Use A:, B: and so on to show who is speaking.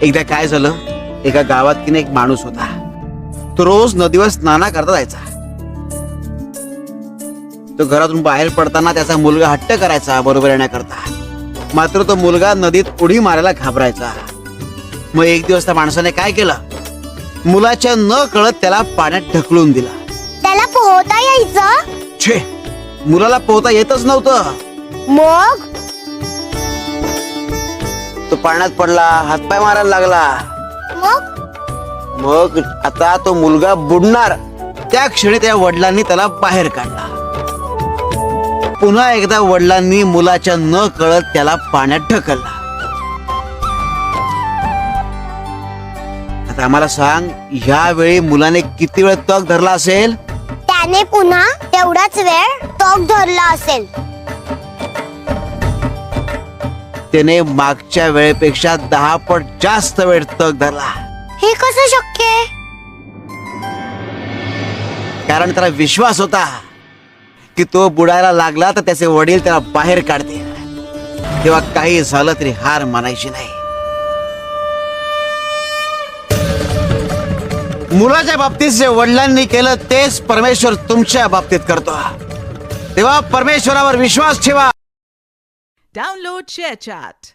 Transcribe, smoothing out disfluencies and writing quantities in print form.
A: एकदा काय झालं, एका गावात की नाही एक माणूस होता. तो रोज नदीवर स्नाना करता जायचा. तो घरातून बाहेर पडताना त्याचा मुलगा हट्ट करायचा बरोबर येण्याकरता. मात्र तो मुलगा नदीत उडी मारायला घाबरायचा. मग एक दिवस त्या माणसाने काय केलं, मुलाच्या न कळत त्याला पाण्यात ढकलून दिला.
B: त्याला पोहता यायचं?
A: छे, मुलाला पोहता येतच नव्हतं.
B: मग
A: तो पाण्यात पडला, हातपाय मारायला लागला. मग आता तो मुलगा बुडणार. त्या क्षणी त्या वडिलांनी त्याला बाहेर काढला. पुन्हा एकदा वडिलांनी मुलाच्या न कळत त्याला पाण्यात ढकलला. आता आम्हाला सांग, ह्यावेळी मुलाने किती वेळ तग धरला असेल?
B: त्याने पुन्हा तेवढाच वेळ तग धरला असेल.
A: त्याने मागच्या वेळेपेक्षा 10 पट जास्त वेळ तग धरला.
B: हे कसं शक्य आहे?
A: कारण त्याला विश्वास होता की तो बुडायला लागला तर त्याचे वडील त्याला बाहेर काढतील. तेव्हा काही झालं तरी हार मानायची नाही. मुलाच्या बाबतीत जे वडिलांनी केलं तेच परमेश्वर तुमच्या बाबतीत करतो. तेव्हा परमेश्वरावर विश्वास ठेवा.
C: Download ShareChat.